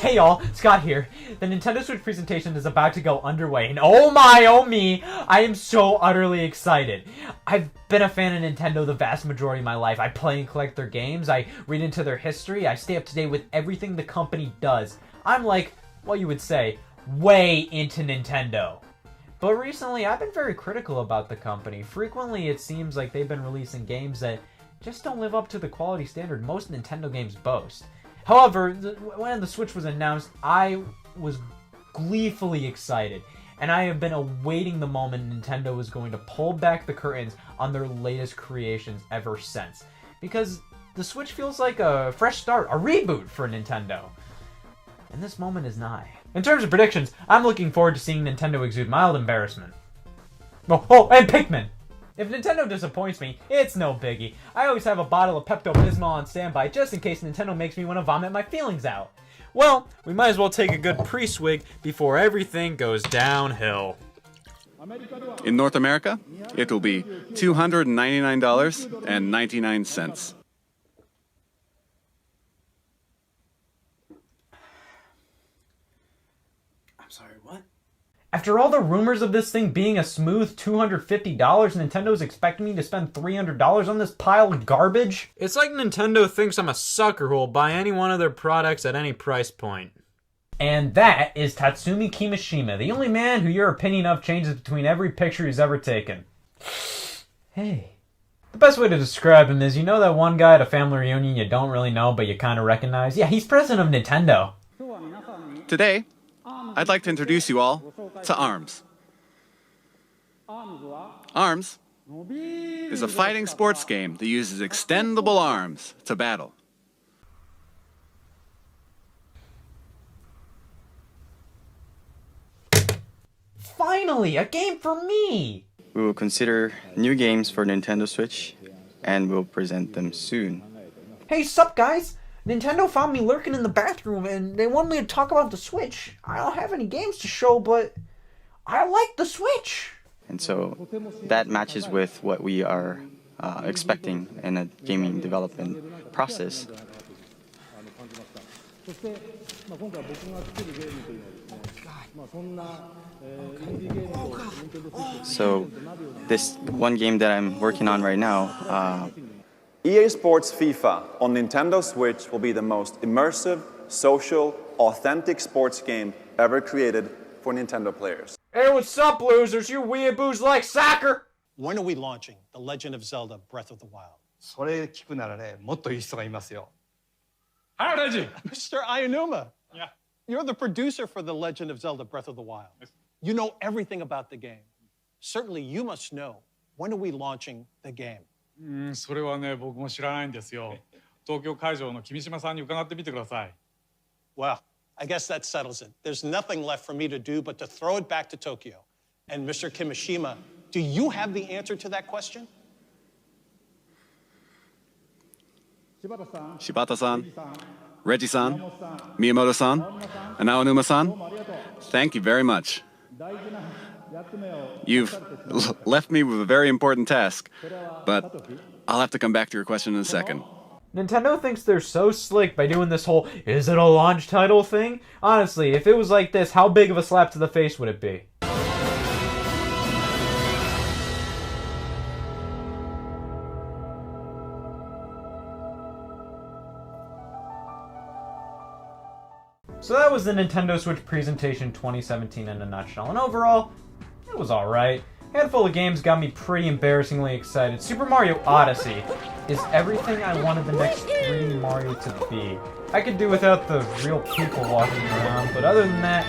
Hey y'all, Scott here. The Nintendo Switch presentation is about to go underway, and oh my, oh me, I am so utterly excited. I've been a fan of Nintendo the vast majority of my life. I play and collect their games, I read into their history, I stay up to date with everything the company does. I'm like, what you would say, way into Nintendo. But recently, I've been very critical about the company. Frequently, it seems like they've been releasing games that just don't live up to the quality standard most Nintendo games boast. However, when the Switch was announced, I was gleefully excited, and I have been awaiting the moment Nintendo was going to pull back the curtains on their latest creations ever since. Because the Switch feels like a fresh start, a reboot for Nintendo. And this moment is nigh. In terms of predictions, I'm looking forward to seeing Nintendo exude mild embarrassment. Oh, and Pikmin! If Nintendo disappoints me, it's no biggie. I always have a bottle of Pepto-Bismol on standby just in case Nintendo makes me want to vomit my feelings out. Well, we might as well take a good pre-swig before everything goes downhill. In North America, it will be $299.99. I'm sorry, what? After all the rumors of this thing being a smooth $250, Nintendo's expecting me to spend $300 on this pile of garbage? It's like Nintendo thinks I'm a sucker who will buy any one of their products at any price point. And that is Tatsumi Kimishima, the only man who your opinion of changes between every picture he's ever taken. Hey. The best way to describe him is, you know that one guy at a family reunion you don't really know but you kind of recognize? Yeah, he's president of Nintendo. Today, I'd like to introduce you all to ARMS. ARMS is a fighting sports game that uses extendable arms to battle. Finally, a game for me! We will consider new games for Nintendo Switch and we'll present them soon. Hey, sup guys? Nintendo found me lurking in the bathroom and they wanted me to talk about the Switch. I don't have any games to show, but I like the Switch. And so that matches with what we are expecting in a gaming development process. So this one game that I'm working on right now, EA Sports FIFA on Nintendo Switch will be the most immersive, social, authentic sports game ever created for Nintendo players. Hey, what's up, losers? You weeaboos like soccer? When are we launching The Legend of Zelda Breath of the Wild? それ聞くならね、もっといい人がいますよ。Mr. Ayanuma, you're the producer for The Legend of Zelda Breath of the Wild. You know everything about the game. Certainly you must know, when are we launching the game? それはね、僕も知らないんですよ。東京会場の君島さんに伺ってみてください。Well, I guess that settles it. There's nothing left for me to do but to throw it back to Tokyo. And Mr. Kimishima, do you have the answer to that question? Shibata-san, Reggie-san, Miyamoto-san, and Aonuma-san, thank you very much. You've left me with a very important task, but I'll have to come back to your question in a second. Nintendo thinks they're so slick by doing this whole, is it a launch title thing? Honestly, if it was like this, how big of a slap to the face would it be? So that was the Nintendo Switch presentation 2017 in a nutshell, and overall, it was alright. A handful of games got me pretty embarrassingly excited. Super Mario Odyssey is everything I wanted the next 3D Mario to be. I could do without the real people walking around, but other than that,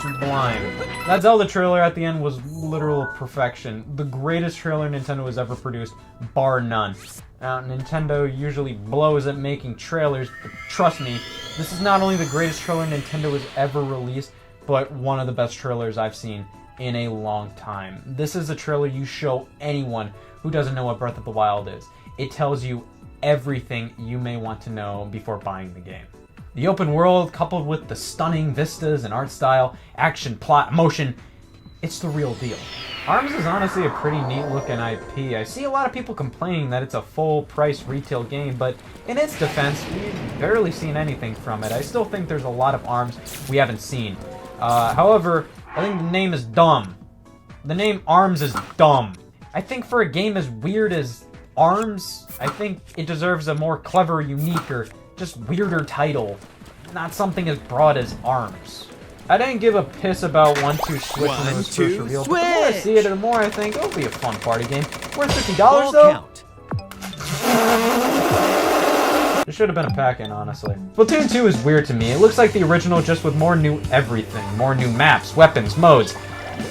sublime. That Zelda trailer at the end was literal perfection. The greatest trailer Nintendo has ever produced, bar none. Now, Nintendo usually blows at making trailers, but trust me, this is not only the greatest trailer Nintendo has ever released, but one of the best trailers I've seen in a long time. This is a trailer you show anyone who doesn't know what Breath of the Wild is. It tells you everything you may want to know before buying the game. The open world, coupled with the stunning vistas and art style, action, plot, emotion, it's the real deal. ARMS is honestly a pretty neat looking IP. I see a lot of people complaining that it's a full price retail game, but in its defense, we've barely seen anything from it. I still think there's a lot of ARMS we haven't seen. However, I think the name is dumb. The name ARMS is dumb. I think for a game as weird as ARMS, I think it deserves a more clever, unique, or just weirder title. Not something as broad as ARMS. I didn't give a piss about 1-2 Switch when it was first revealed, but the more I see it, the more I think it'll be a fun party game. Worth $50 though? It should have been a pack-in, honestly. Splatoon 2 is weird to me. It looks like the original just with more new everything. More new maps, weapons, modes.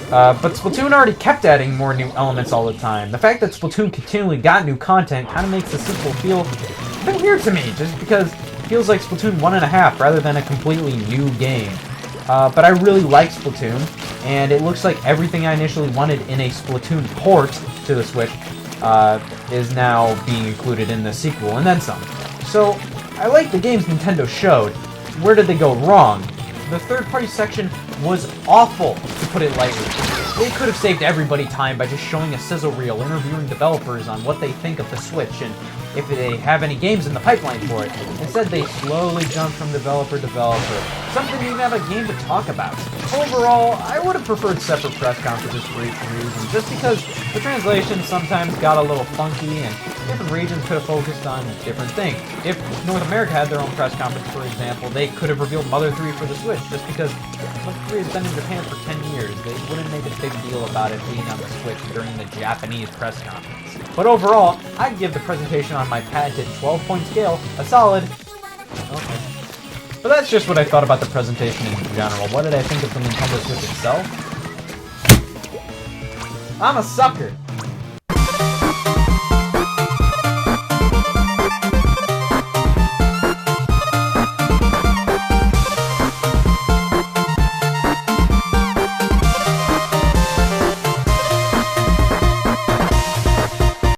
But Splatoon already kept adding more new elements all the time. The fact that Splatoon continually got new content kind of makes the sequel feel a bit weird to me, just because it feels like Splatoon 1.5 rather than a completely new game. But I really like Splatoon, and it looks like everything I initially wanted in a Splatoon port to the Switch is now being included in the sequel, and then some. So, I like the games Nintendo showed. Where did they go wrong? The third-party section was awful, to put it lightly. They could have saved everybody time by just showing a sizzle reel, interviewing developers on what they think of the Switch, and if they have any games in the pipeline for it. Instead, they slowly jumped from developer to developer. Something you didn't have a game to talk about. Overall, I would have preferred separate press conferences for each region, just because the translation sometimes got a little funky, and different regions could have focused on different things. If North America had their own press conference, for example, they could have revealed Mother 3 for the Switch, just because Mother 3 has been in Japan for 10 years. They wouldn't make a big deal about it being on the Switch during the Japanese press conference. But overall, I'd give the presentation on my patented 12-point scale a solid... Okay. But that's just what I thought about the presentation in general. What did I think of the Nintendo Switch itself? I'm a sucker!